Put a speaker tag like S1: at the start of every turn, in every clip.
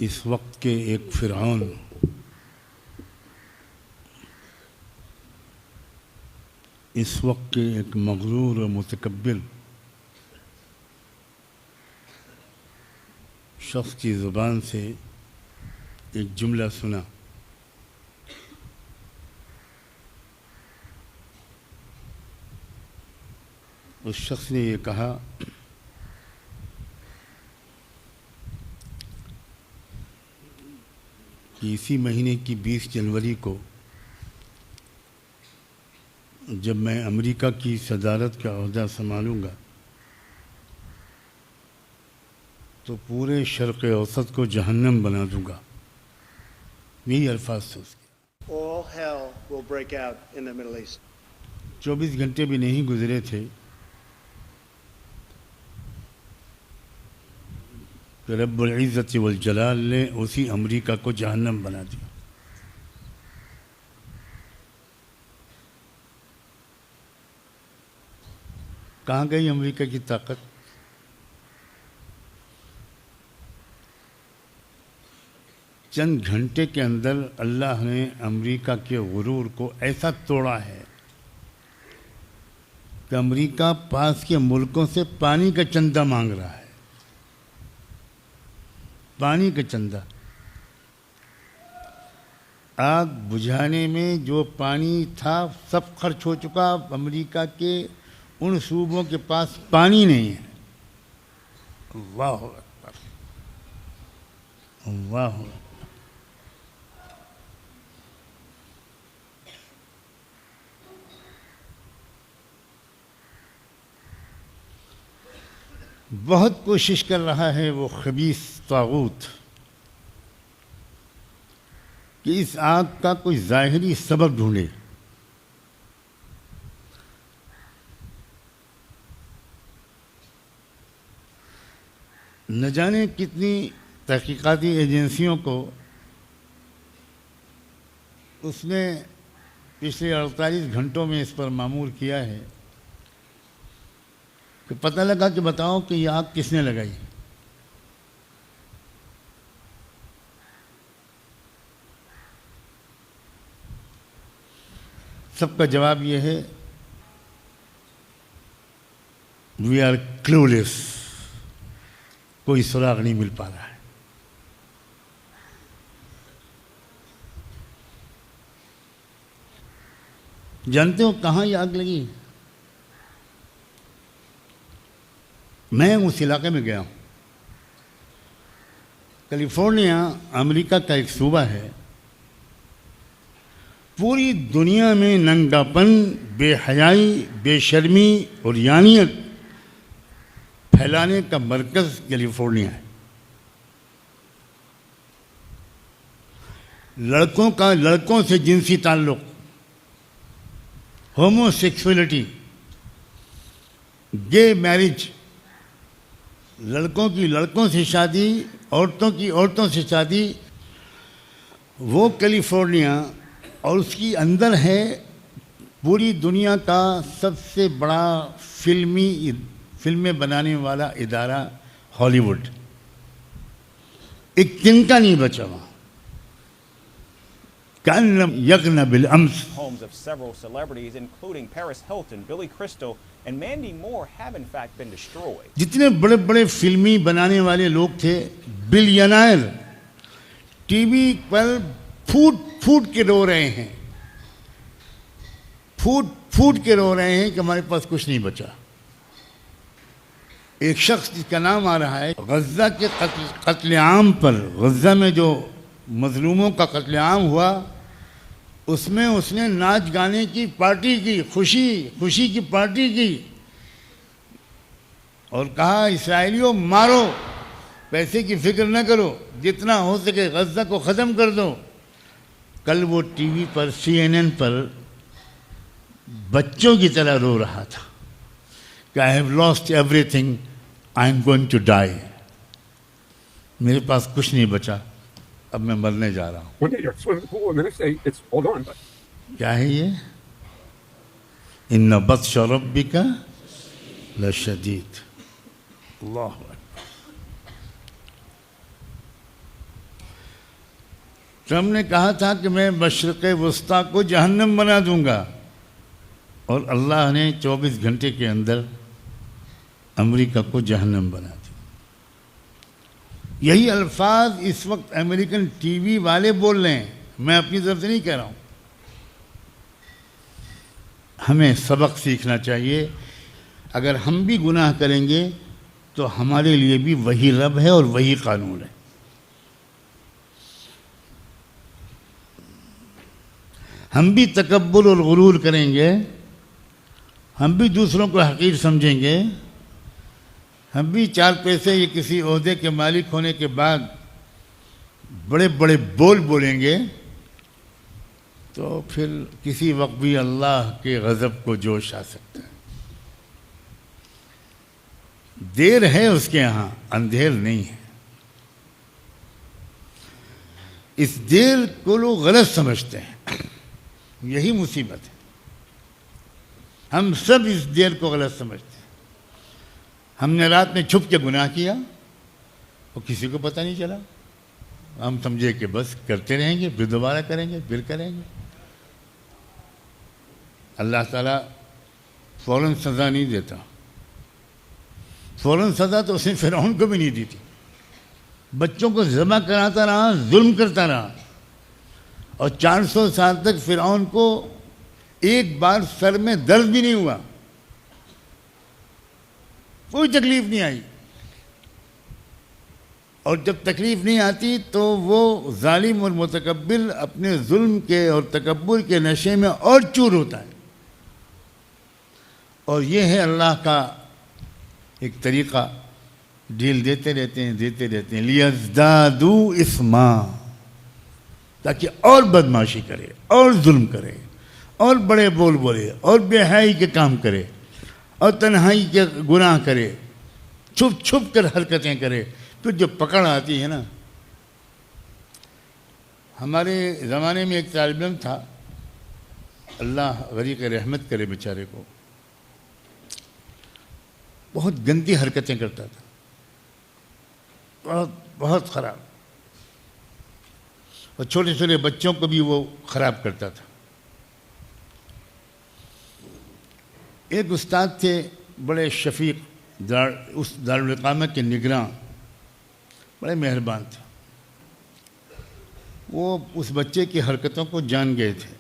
S1: اس وقت کے ایک فرعون اس وقت کے ایک مغرور و متکبر شخص کی زبان سے ایک جملہ سنا. اس شخص نے یہ کہا کہ اسی مہینے کی 20 جنوری کو جب میں امریکہ کی صدارت کا عہدہ سنبھالوں گا تو پورے شرق اوسط کو جہنم بنا دوں گا. یہی الفاظ تھے اس کے.
S2: All hell will break out in the Middle East.
S1: 24 گھنٹے بھی نہیں گزرے تھے کہ رب العزت والجلال نے اسی امریکہ کو جہنم بنا دیا. کہاں گئی امریکہ کی طاقت؟ چند گھنٹے کے اندر اللہ نے امریکہ کے غرور کو ایسا توڑا ہے کہ امریکہ پاس کے ملکوں سے پانی کا چندہ مانگ رہا ہے. پانی کا چندہ. آگ بجھانے میں جو پانی تھا سب خرچ ہو چکا. امریکہ کے ان صوبوں کے پاس پانی نہیں ہے. اللہ اکبر اللہ اکبر. بہت کوشش کر رہا ہے وہ خبیث طاغوت کہ اس آگ کا کوئی ظاہری سبب ڈھونڈے. نہ جانے کتنی تحقیقاتی ایجنسیوں کو اس نے پچھلے 48 گھنٹوں میں اس پر مامور کیا ہے کہ پتہ لگا کہ بتاؤ کہ یہ آگ کس نے لگائی. سب کا جواب یہ ہے وی آر کلولیس. کوئی سراغ نہیں مل پا رہا ہے. جانتے ہو کہاں یہ آگ لگی؟ میں اس علاقے میں گیا ہوں. کیلیفورنیا امریکہ کا ایک صوبہ ہے. پوری دنیا میں ننگاپن، بے حیائی، بے شرمی اور یانیت پھیلانے کا مرکز کیلیفورنیا ہے. لڑکوں کا لڑکوں سے جنسی تعلق، ہومو سیکسولیٹی، گے میرج، لڑکوں کی لڑکوں سے شادی، عورتوں کی عورتوں سے شادی. وہ کیلیفورنیا اور اس کی اندر ہے پوری دنیا کا سب سے بڑا فلمیں بنانے والا ادارہ ہالی ووڈ. ایک تنکا نہیں بچا وہاں. كأن لم يغن بالأمس.
S3: Homes of several celebrities, including Paris Hilton, Billy Crystal, and Mandy Moore, have in fact been destroyed.
S1: جتنے بڑے بڑے فلمی بنانے والے لوگ تھے، بلینائر، ٹی وی پر پھوٹ کے رو رہے ہیں. پھوٹ کے رو رہے ہیں کہ ہمارے پاس کچھ نہیں بچا. ایک شخص جس کا نام آ رہا ہے غزہ کے قتل عام پر، غزہ میں جو مظلوموں کا قتل عام ہوا اس میں اس نے ناچ گانے کی پارٹی کی، خوشی کی پارٹی کی اور کہا اسرائیلیوں مارو، پیسے کی فکر نہ کرو، جتنا ہو سکے غزہ کو ختم کر دو. کل وہ ٹی وی پر CNN پر بچوں کی طرح رو رہا تھا کہ I have lost everything, I am going to die. میرے پاس کچھ نہیں بچا، اب میں مرنے جا رہا ہوں.
S4: One day you're swimming in the pool and the next day it's all gone. But
S1: کیا ہے یہ؟ ان بطش ربک لشدید. اللہ اکبر. ٹرمپ نے کہا تھا کہ میں مشرق وسطیٰ کو جہنم بنا دوں گا، اور اللہ نے 24 گھنٹے کے اندر امریکہ کو جہنم بنا دیا۔ یہی الفاظ اس وقت امریکن ٹی وی والے بول رہے ہیں، میں اپنی طرف سے نہیں کہہ رہا ہوں۔ ہمیں سبق سیکھنا چاہیے، اگر ہم بھی گناہ کریں گے تو ہمارے لیے بھی وہی رب ہے اور وہی قانون ہے۔ ہم بھی تکبر اور غرور کریں گے، ہم بھی دوسروں کو حقیر سمجھیں گے، ہم بھی 4 پیسے یا کسی عہدے کے مالک ہونے کے بعد بڑے بڑے بول بولیں گے، تو پھر کسی وقت بھی اللہ کے غضب کو جوش آ سکتا ہے۔ دیر ہے اس کے ہاں، اندھیر نہیں ہے۔ اس دیر کو لوگ غلط سمجھتے ہیں، یہی مصیبت ہے۔ ہم سب اس دیر کو غلط سمجھتے ہیں۔ ہم نے رات میں چھپ کے گناہ کیا اور کسی کو پتہ نہیں چلا، ہم سمجھے کہ بس کرتے رہیں گے، پھر دوبارہ کریں گے، پھر کریں گے۔ اللہ تعالیٰ فوراً سزا نہیں دیتا، فوراً سزا تو اس نے فرعون کو بھی نہیں دی تھی۔ بچوں کو ذبح کراتا رہا، ظلم کرتا رہا، اور 400 سال تک فرعون کو ایک بار سر میں درد بھی نہیں ہوا، کوئی تکلیف نہیں آئی۔ اور جب تکلیف نہیں آتی تو وہ ظالم اور متکبر اپنے ظلم کے اور تکبر کے نشے میں اور چور ہوتا ہے۔ اور یہ ہے اللہ کا ایک طریقہ، ڈھیل دیتے رہتے ہیں لیزدادوا اثما، تاکہ اور بدماشی کرے، اور ظلم کرے، اور بڑے بول بولے، اور بے حیائی کے کام کرے، اور تنہائی کے گناہ کرے، چھپ چھپ کر حرکتیں کرے۔ پھر جو پکڑ آتی ہے نا، ہمارے زمانے میں ایک طالب علم تھا، اللہ غریق رحمت کرے بیچارے کو، بہت گندی حرکتیں کرتا تھا، بہت بہت خراب، اور چھوٹے چھوٹے بچوں کو بھی وہ خراب کرتا تھا۔ ایک استاد تھے بڑے شفیق، اس دارالاقامہ کے نگراں، بڑے مہربان تھے۔ وہ اس بچے کی حرکتوں کو جان گئے تھے،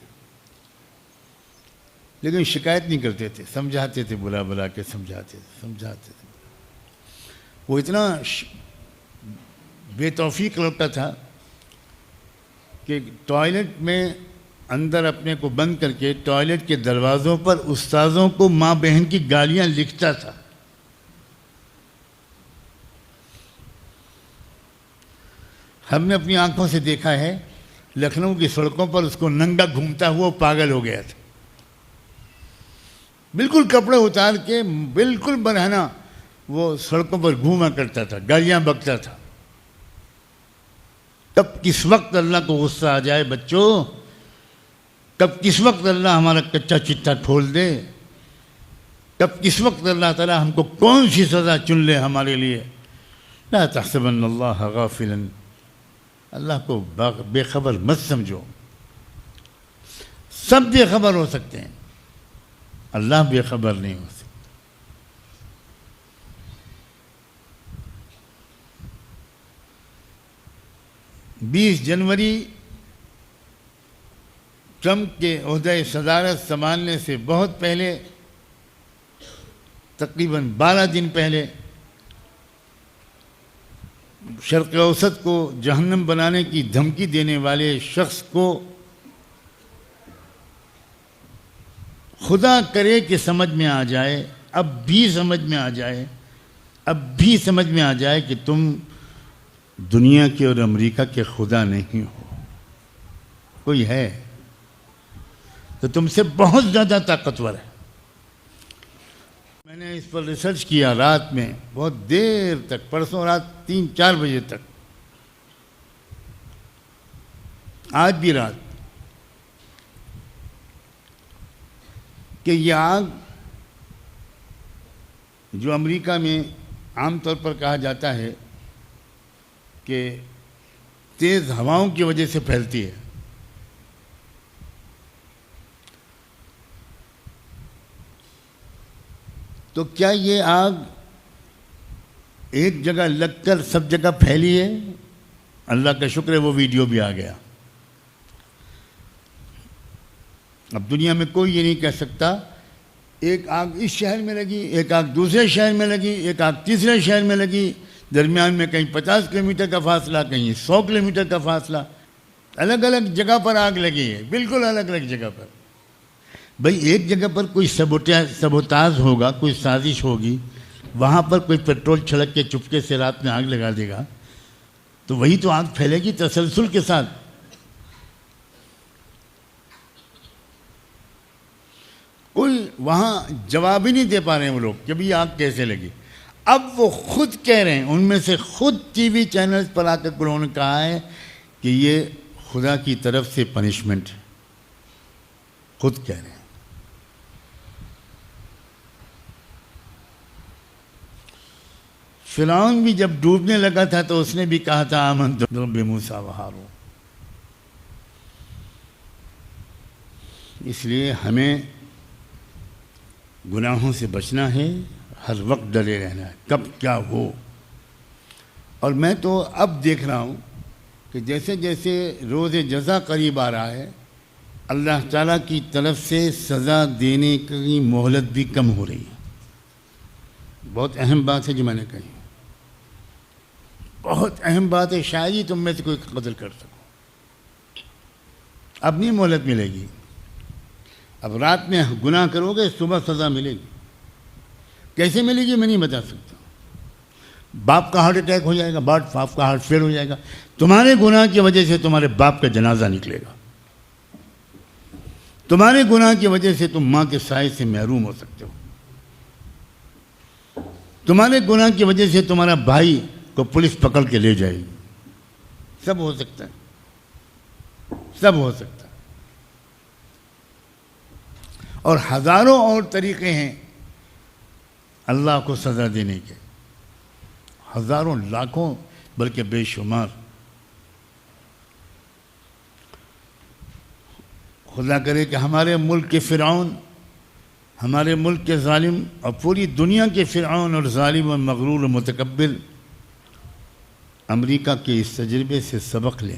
S1: لیکن شکایت نہیں کرتے تھے، سمجھاتے تھے، بلا بلا کے سمجھاتے تھے۔ وہ اتنا بے توفیق لڑکا تھا کہ ٹوائلٹ میں اندر اپنے کو بند کر کے ٹوائلٹ کے دروازوں پر استاذوں کو ماں بہن کی گالیاں لکھتا تھا۔ ہم نے اپنی آنکھوں سے دیکھا ہے، لکھنؤ کی سڑکوں پر اس کو ننگا گھومتا ہوا پاگل ہو گیا تھا، بالکل کپڑے اتار کے بالکل برہنہ وہ سڑکوں پر گھوما کرتا تھا، گالیاں بکتا تھا۔ کب کس وقت اللہ کو غصہ آ جائے بچوں، کب کس وقت اللہ ہمارا کچا چٹا کھول دے، کب کس وقت اللہ تعالیٰ ہم کو کون سی سزا چن لے ہمارے لیے۔ لا تحسبن اللہ غافلا، اللہ کو بے خبر مت سمجھو، سب بے خبر ہو سکتے ہیں، اللہ بے خبر نہیں ہو سکتا۔ 20 جنوری ٹرمپ کے عہدۂ صدارت سنبھالنے سے بہت پہلے، تقریباً 12 دن پہلے، شرق اوسط کو جہنم بنانے کی دھمکی دینے والے شخص کو خدا کرے کہ سمجھ میں آ جائے، اب بھی سمجھ میں آ جائے کہ تم دنیا کے اور امریکہ کے خدا نہیں ہو، کوئی ہے تو تم سے بہت زیادہ طاقتور ہے۔ میں نے اس پر ریسرچ کیا رات میں بہت دیر تک، پرسوں رات 3-4 بجے تک، آج بھی رات، کہ یہ آگ جو امریکہ میں عام طور پر کہا جاتا ہے کہ تیز ہواؤں کی وجہ سے پھیلتی ہے. تو کیا یہ آگ ایک جگہ لگ کر سب جگہ پھیلی ہے؟ اللہ کا شکر ہے وہ ویڈیو بھی آ گیا. اب دنیا میں کوئی یہ نہیں کہہ سکتا ایک آگ اس شہر میں لگی، ایک آگ دوسرے شہر میں لگی، ایک آگ تیسرے شہر میں لگی، درمیان میں کہیں 50 کلومیٹر کا فاصلہ، کہیں 100 کلومیٹر کا فاصلہ، الگ الگ جگہ پر آگ لگی ہے، بالکل الگ الگ جگہ پر. بھئی ایک جگہ پر کوئی سبوتاژ ہوگا، کوئی سازش ہوگی، وہاں پر کوئی پیٹرول چھڑک کے چپکے سے رات میں آگ لگا دے گا تو وہی تو آگ پھیلے گی تسلسل کے ساتھ. کوئی وہاں جواب ہی نہیں دے پا رہے ہیں وہ لوگ کہ بھی آگ کیسے لگی. اب وہ خود کہہ رہے ہیں، ان میں سے خود ٹی وی چینلز پر آ کر انہوں نے کہا ہے کہ یہ خدا کی طرف سے پنشمنٹ ہے. خود کہہ رہے ہیں. فرعون بھی جب ڈوبنے لگا تھا تو اس نے بھی کہا تھا آمنت برب موسیٰ و ہارون. اس لیے ہمیں گناہوں سے بچنا ہے، ہر وقت ڈرے رہنا ہے کب کیا ہو. اور میں تو اب دیکھ رہا ہوں کہ جیسے جیسے روز جزا قریب آ رہا ہے، اللہ تعالیٰ کی طرف سے سزا دینے کی مہلت بھی کم ہو رہی ہے. بہت اہم بات ہے جو میں نے کہی، بہت اہم بات ہے، شاید ہی تم میں سے کوئی قدر کر سکو. اب نہیں مہلت ملے گی. اب رات میں گناہ کرو گے، صبح سزا ملے گی. کیسے ملے گی میں نہیں بتا سکتا. باپ کا ہارٹ اٹیک ہو جائے گا، باپ کا ہارٹ فیل ہو جائے گا، تمہارے گناہ کی وجہ سے تمہارے باپ کا جنازہ نکلے گا. تمہارے گناہ کی وجہ سے تم ماں کے سائے سے محروم ہو سکتے ہو. تمہارے گناہ کی وجہ سے تمہارا بھائی کو پولیس پکڑ کے لے جائے گی. سب ہو سکتا ہے، سب ہو سکتا ہے. اور ہزاروں اور طریقے ہیں اللہ کو سزا دینے کے، ہزاروں، لاکھوں، بلکہ بے شمار. خدا کرے کہ ہمارے ملک کے فرعون، ہمارے ملک کے ظالم اور پوری دنیا کے فرعون اور ظالم و مغرور و متکبر امریکہ کے اس تجربے سے سبق لیں.